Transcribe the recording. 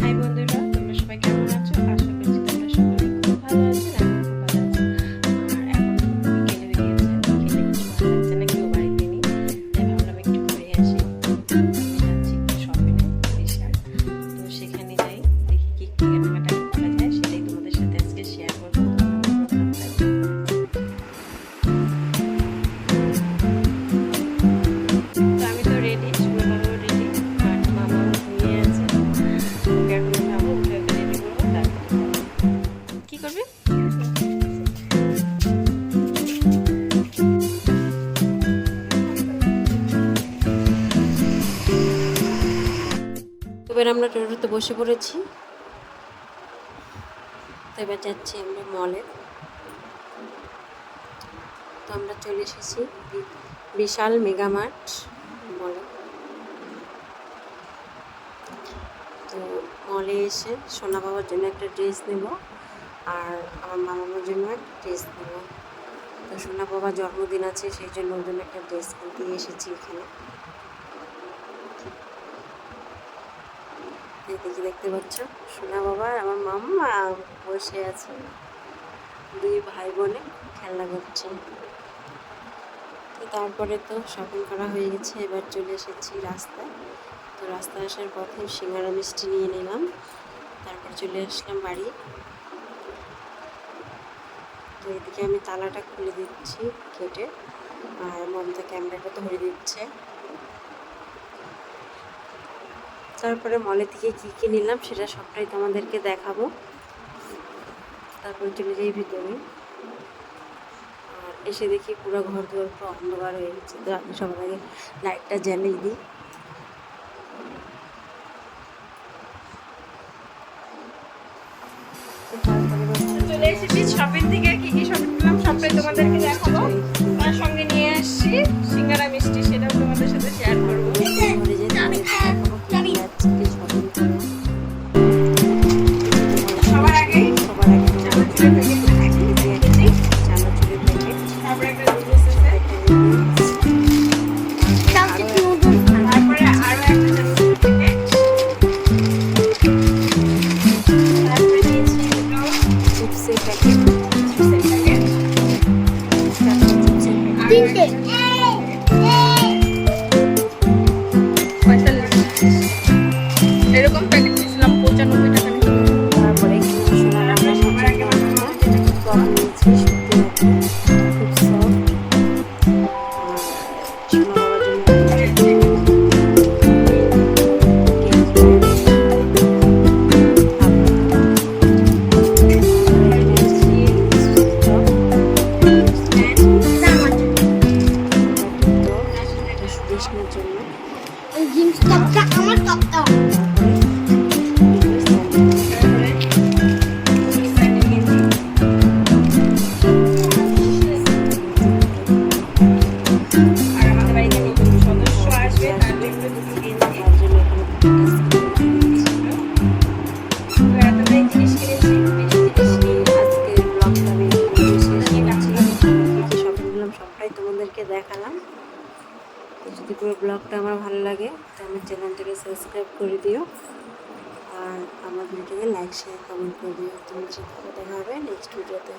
High বন্ধুরা, তোমরা সবাই কেমন আছো? আশা করছি তোমরা সকলে খুব ভালো আছো। আমি খুব ভালো আছি। আর এখন বিকেলে হয়ে গেছে, বিকেলে কিছু ভালো লাগছে না, কেউ বাড়িতে নেই, তাই ভাবলাম একটু ঘুরে আসি। আমি যাচ্ছি একটু শপিংয়ে বিশাল, তো সেখানে যাই, দেখি কি কি কেনাকাটা করা যায়, সেটাই তোমাদের সাথে আজকে শেয়ার করবো। তো আমি তো রেডি, সোনা বাবাও রেডি, আর মামাও ঘুমিয়ে আছে। ওকে এখন উঠাবো, উঠে ওকে রেডি করবো, তারপর কি করবে? এবার আমরা টোটোতে বসে পড়েছি, তো এবার যাচ্ছি আমরা মলে। তো আমরা চলে এসেছি বিশাল মেগামার্ট মলে। তো মলে এসে সোনা বাবার জন্য একটা ড্রেস নেব, আর আমার মামার জন্য একটা ড্রেস নেব। তো সোনা বাবার জন্মদিন আছে, সেই জন্য ওর জন্য একটা ড্রেস কিনতে এসেছি এখানে। দেখি, দেখতে পাচ্ছ সোনা বাবা আর আমার মাম্মা বসে আছে, দুই ভাই বোনে খেলা করছে। তো তারপরে তো শপিং করা হয়ে গেছে, এবার চলে এসেছি রাস্তায়। তো রাস্তায় আসার পথে সিঙ্গারা মিষ্টি নিয়ে নিলাম, তারপর চলে আসলাম বাড়ি। তো এদিকে আমি তালাটা খুলে দিচ্ছি কেটে, আর মমতা ক্যামেরাটা ধরে দিচ্ছে। তারপরে মলে থেকে কী কী নিলাম সেটা সবটাই তোমাদেরকে দেখাবো। তারপরে চলে যাই ভিতরে, আর এসে দেখি পুরো ঘর দুয়ার পুরো অন্ধকার হয়ে গেছে। তো আমি সবার আগে লাইটটা জ্বালিয়ে দিই। চলে এসেছি শপিং থেকে, কি কি শপিং করলাম সবটাই তোমাদেরকে দেখাবো। তার সঙ্গে নিয়ে আসছি সিঙ্গারা মিষ্টি, সেটাও তোমাদের সাথে শেয়ার করবো। সবার আগে চানাচুরের প্যাকেট, চানাচুরের প্যাকেট, তারপরে একটা নুডলস আছে, তারপরে আরো একটা চানাচুরের প্যাকেট, তারপরে নিয়েছি চিপসের প্যাকেট, এরকম প্যাকেট নিয়েছিলাম 95 টাকা। তারপরে সবার আগে টপ নিয়েছি, খুব সফট। আমার টপটা সবটাই তোমাদেরকে দেখালাম। যদি পুরো ব্লগটা আমার ভালো লাগে তো আমার চ্যানেলটাকে সাবস্ক্রাইব করে দিও, আর আমার ভিডিওটাকে লাইক শেয়ার কমেন্ট করে দিও। তোমাদের সাথে দেখা হবে নেক্সট ভিডিওতে।